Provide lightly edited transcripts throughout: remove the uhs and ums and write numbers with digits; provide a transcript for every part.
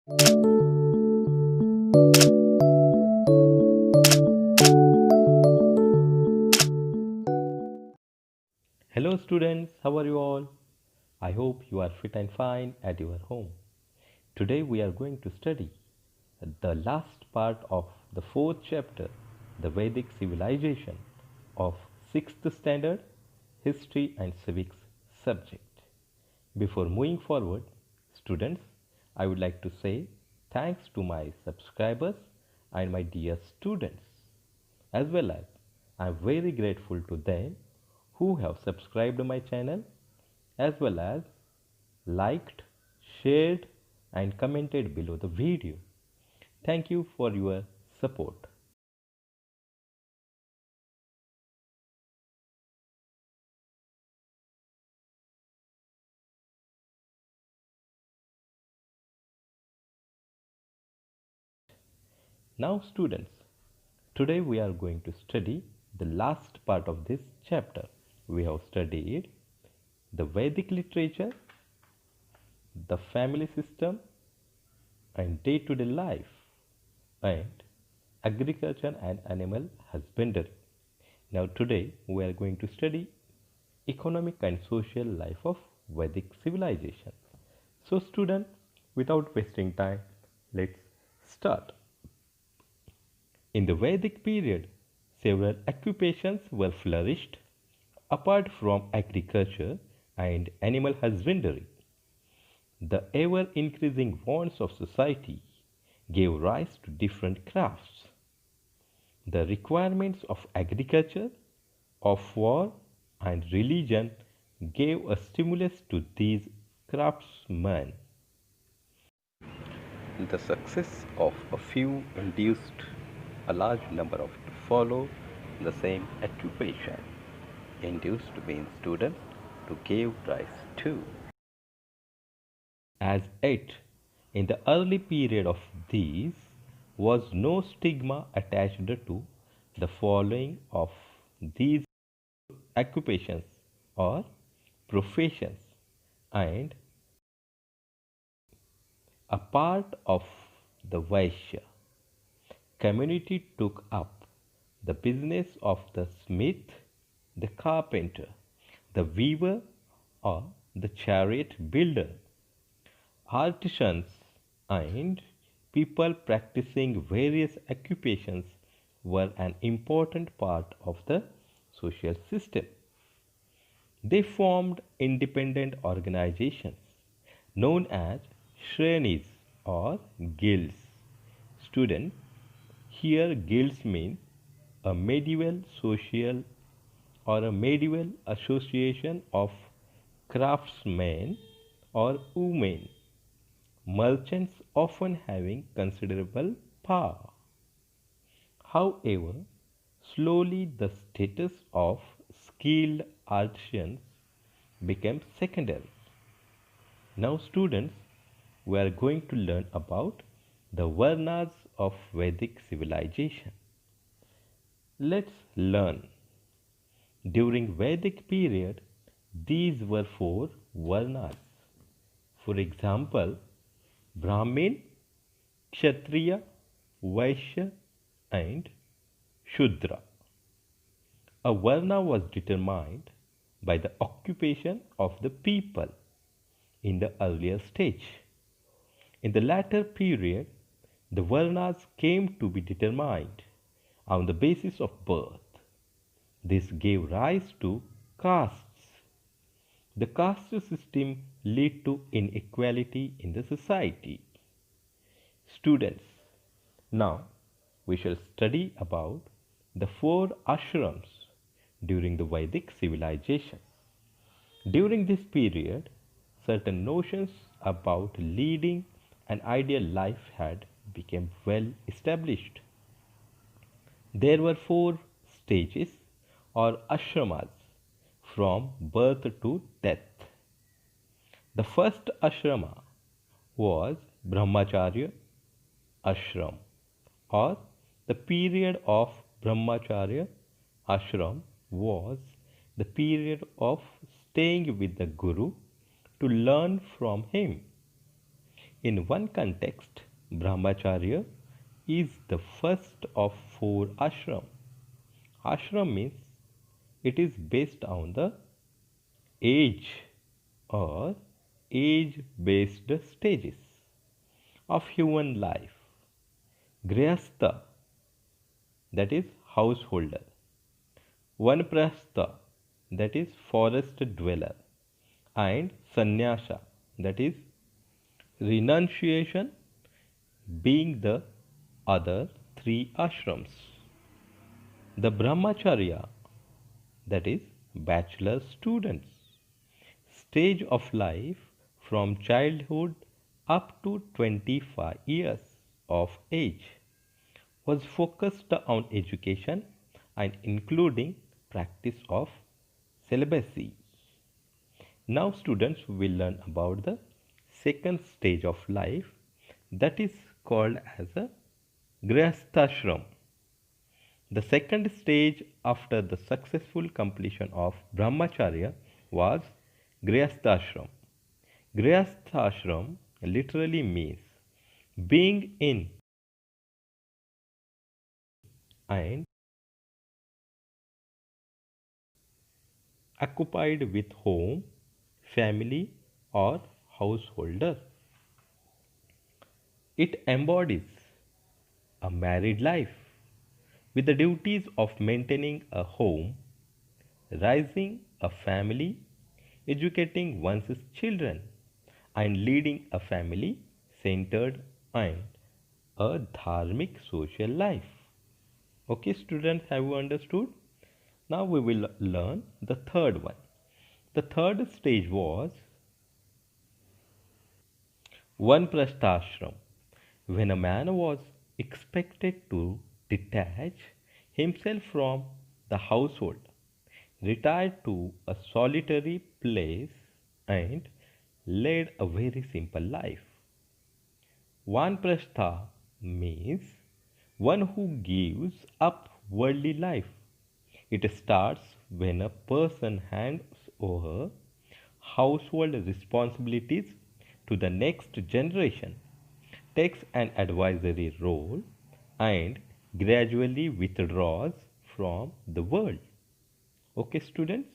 Hello students, how are you all? I hope you are fit and fine at your home. Today we are going to study the last part of the fourth chapter, the Vedic civilization of 6th standard history and civics subject. Before moving forward, students, I would like to say thanks to my subscribers and my dear students, as well as I am very grateful to them who have subscribed to my channel, as well as liked, shared, and commented below the video. Thank you for your support. Now, students, today we are going to study the last part of this chapter. We have studied the Vedic literature, the family system, and day to day life, and agriculture and animal husbandry. Now, today we are going to study economic and social life of Vedic civilization. So, student, without wasting time, let's start. In the Vedic period, several occupations were flourished apart from agriculture and animal husbandry. The ever increasing wants of society gave rise to different crafts. The requirements of agriculture, of war, and religion gave a stimulus to these craftsmen. The success of a few induced a large number of to follow the same occupation. Induced means students to give rise to. As yet, in the early period of these, was no stigma attached to the following of these occupations or professions, and a part of the Vaishya community took up the business of the smith, the carpenter, the weaver, or the chariot builder. Artisans and people practicing various occupations were an important part of the social system. They formed independent organizations known as shrenis or guilds. Students, here guilds mean a medieval social or a medieval association of craftsmen or women, merchants often having considerable power. However, slowly the status of skilled artisans became secondary. Now, students, we are going to learn about the Varnas of Vedic civilization. Let's learn. During Vedic period, these were four Varnas. For example, Brahmin, Kshatriya, Vaishya, and Shudra. A Varna was determined by the occupation of the people in the earlier stage. In the latter period, the Varnas came to be determined on the basis of birth. This gave rise to castes. The caste system led to inequality in the society. Students, now we shall study about the four ashrams during the Vedic civilization. During this period, certain notions about leading an ideal life had become well established. There were four stages or ashramas from birth to death. The first ashrama was Brahmacharya ashram, or the period of Brahmacharya ashram was the period of staying with the Guru to learn from him. In one context, Brahmacharya is the first of four ashram. Ashram means it is based on the age or age based stages of human life. Grihastha, that is householder. Vanaprastha, that is forest dweller. And sannyasa, that is renunciation, being the other three ashrams. The brahmacharya, that is bachelor students, stage of life from childhood up to 25 years of age, was focused on education and including practice of celibacy. Now students will learn about the second stage of life, that is called as a grihasthashram. The second stage after the successful completion of brahmacharya was grihasthashram. Grihasthashram literally means being in and occupied with home, family or householder. It embodies a married life with the duties of maintaining a home, raising a family, educating one's children, and leading a family centered and a dharmic social life. Okay, students, have you understood? Now we will learn the third one. The third stage was Vanprasthashram, when a man was expected to detach himself from the household, retire to a solitary place, and lead a very simple life. Vanprastha means one who gives up worldly life. It starts when a person hands over household responsibilities to the next generation, takes an advisory role, and gradually withdraws from the world. Okay, students?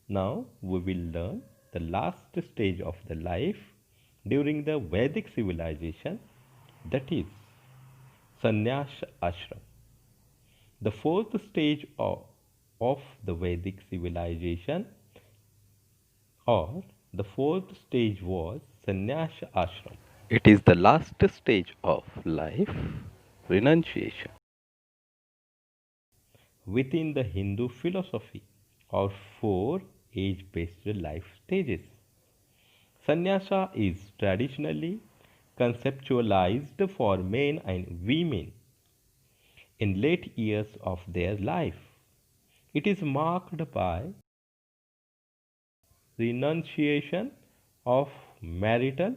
Now we will learn the last stage of the life during the Vedic civilization, that is Sannyas Ashram. The fourth stage of the Vedic civilization, or the fourth stage, was Sannyas Ashram. It is the last stage of life, renunciation. Within the Hindu philosophy, or four age based life stages. Sannyasa is traditionally conceptualized for men and women in late years of their life. It is marked by renunciation of marital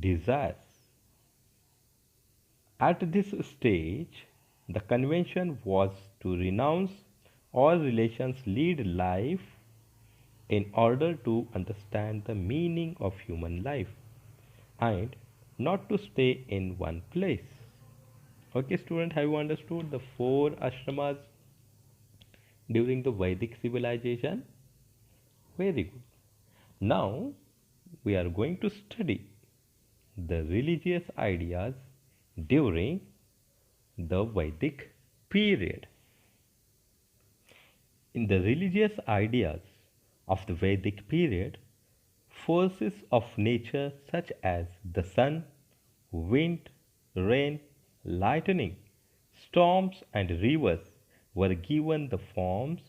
desires. At this stage, the convention was to renounce all relations, lead life in order to understand the meaning of human life and not to stay in one place. Okay, student, have you understood the four ashramas during the Vedic civilization? Very good. Now we are going to study the religious ideas during the Vedic period. In the religious ideas of the Vedic period, forces of nature such as the sun, wind, rain, lightning, storms, and rivers were given the forms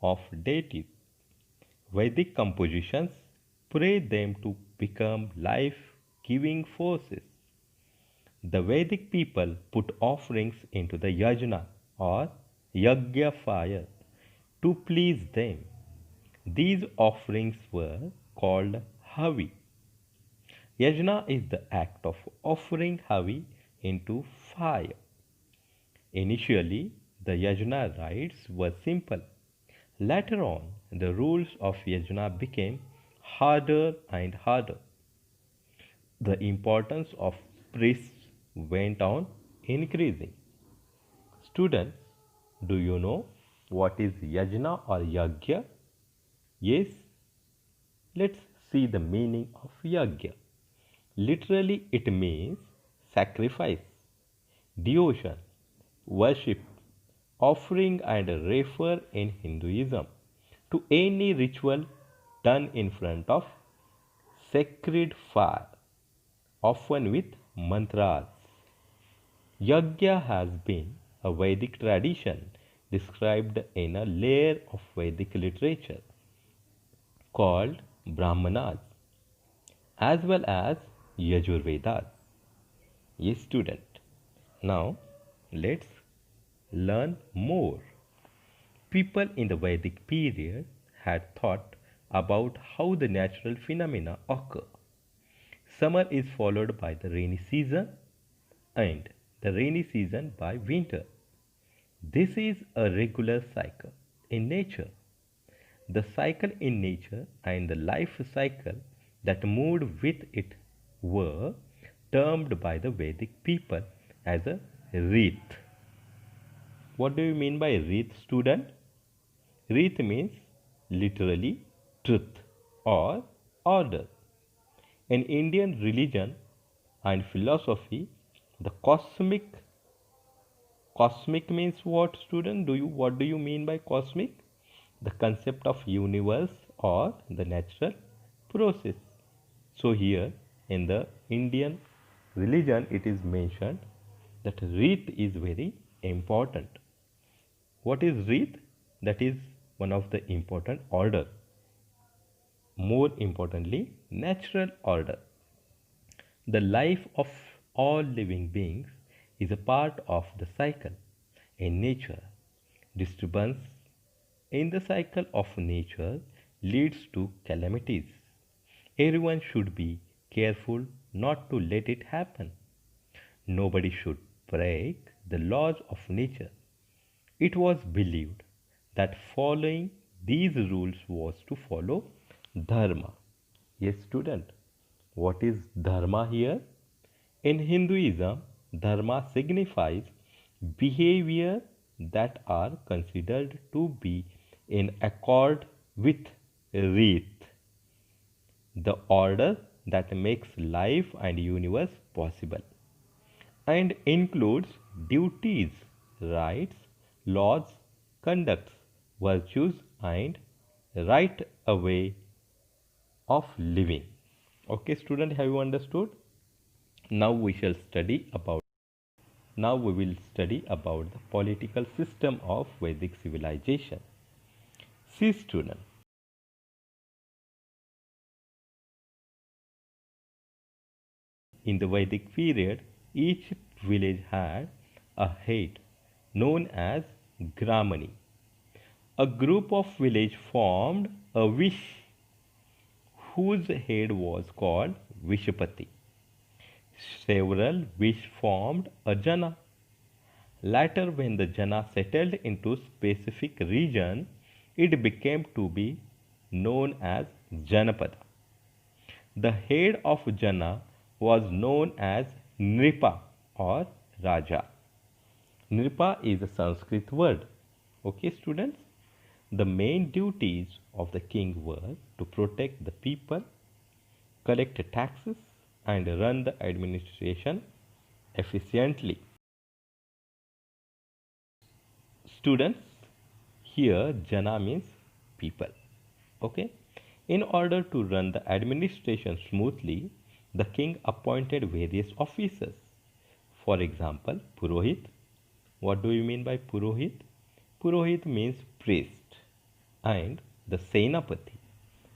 of deities. Vedic compositions pray them to become life giving forces. The Vedic people put offerings into the yajna or yagya fire to please them. These offerings were called havi. Yajna is the act of offering havi into fire. Initially, the yajna rites were simple. Later on, the rules of yajna became harder and harder. the importance of priests went on increasing. Students, do you know what is yajna or yagya? Yes, let's see the meaning of yagya. Literally, it means sacrifice, devotion, worship, offering, and refer in Hinduism to any ritual done in front of sacred fire, often with mantras. Yajna has been a Vedic tradition described in a layer of Vedic literature called Brahmanas as well as Yajurvedas. Yes, student. Now, let's learn more. People in the Vedic period had thought about how the natural phenomena occur. Summer is followed by the rainy season and the rainy season by winter. This is a regular cycle in nature. The cycle in nature and the life cycle that moved with it were termed by the Vedic people as a Rith. What do you mean by Rith, student? Rith means literally truth or order. In Indian religion and philosophy, the cosmic means what, student? What do you mean by cosmic? The concept of universe or the natural process. So here in the Indian religion it is mentioned that Rith is very important. What is Rith? That is one of the important order. More importantly, natural order. The life of all living beings is a part of the cycle in nature. Disturbance in the cycle of nature leads to calamities. Everyone should be careful not to let it happen. Nobody should break the laws of nature. It was believed that following these rules was to follow dharma. Yes, student, what is dharma here? In Hinduism, dharma signifies behavior that are considered to be in accord with Rith, the order that makes life and universe possible, and includes duties, rights, laws, conducts, virtues, and right a way of living. Okay, student, have you understood? Now we shall study about Now we will study about the political system of Vedic civilization. See, student, in the Vedic period, each village had a head known as Gramani. A group of village formed a Vish whose head was called Vishpati. Several Vish formed a Jana. Later, when the Jana settled into specific region, it became to be known as Janapada. The head of Jana was known as Nripa or Raja. Nripa is a Sanskrit word. Okay, students? The main duties of the king were to protect the people, collect taxes, and run the administration efficiently. Students, here Jana means people. Okay? In order to run the administration smoothly, the king appointed various officers. For example, Purohit. What do you mean by Purohit? Purohit means priest. And the Senapati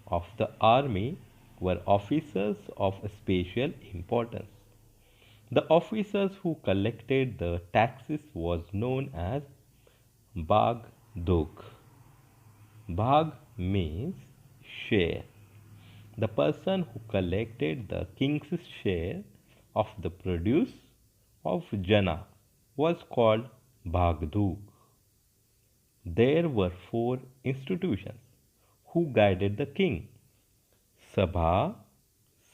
of the army were officers of special importance. The officers who collected the taxes was known as Bagdok. Bhag means share. The person who collected the king's share of the produce of Jana was called Bhagduk. There were four institutions who guided the king: Sabha,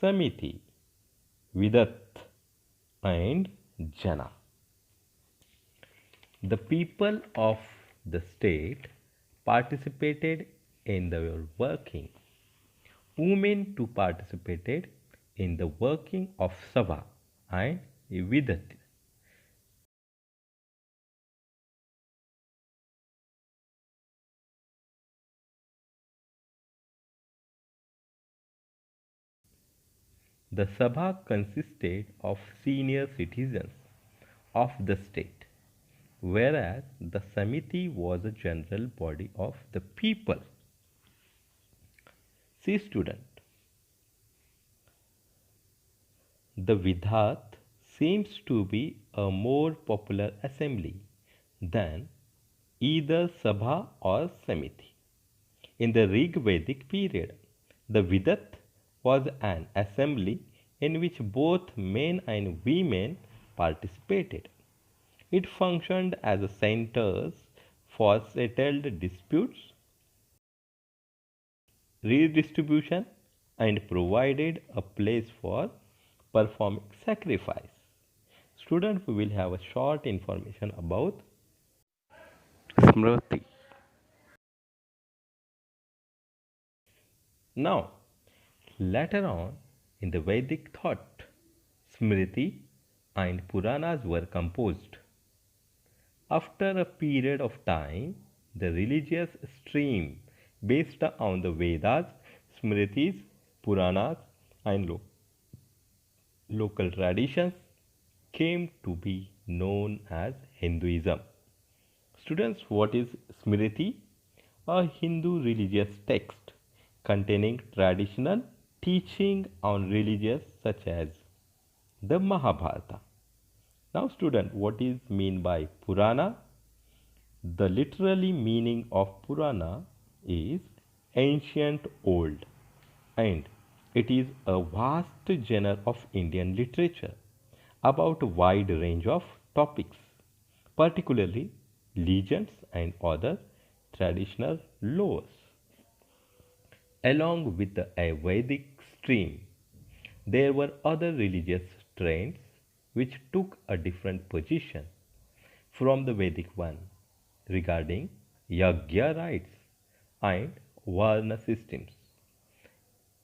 Samiti, Vidat and Jana. The people of the state participated in the working. Women too participated in the working of Sabha and Vidat. The Sabha consisted of senior citizens of the state, whereas the Samiti was a general body of the people. See student, the Vidhat seems to be a more popular assembly than either Sabha or Samiti. In the Rig Vedic period, the Vidat was an assembly in which both men and women participated. It functioned as a centers for settled disputes, redistribution, and provided a place for performing sacrifice. Students, we will have a short information about Smriti. Now, later on in the Vedic thought, Smriti and Puranas were composed. After a period of time, the religious stream based on the Vedas, Smritis, Puranas, and local traditions came to be known as Hinduism. Students, what is Smriti? A Hindu religious text containing traditional teaching on religious such as the Mahabharata. Now student, what is mean by Purana? The literally meaning of Purana is ancient old, and it is a vast genre of Indian literature about a wide range of topics, particularly legends and other traditional laws. Along with the Vedic stream, there were other religious trends which took a different position from the Vedic one regarding Yagya rites and Varna systems.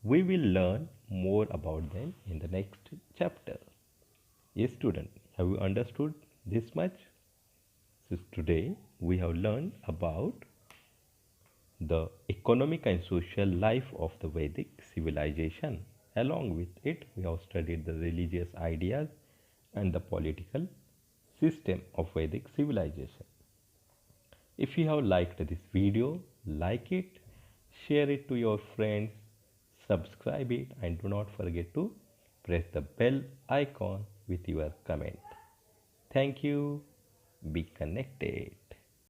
We will learn more about them in the next chapter. Yes, student, have you understood this much? So today we have learned about the economic and social life of the Vedic civilization. Along with it, we have studied the religious ideas and the political system of Vedic civilization. If you have liked this video, like it, share it to your friends, subscribe it, and do not forget to press the bell icon with your comment. Thank you. Be connected.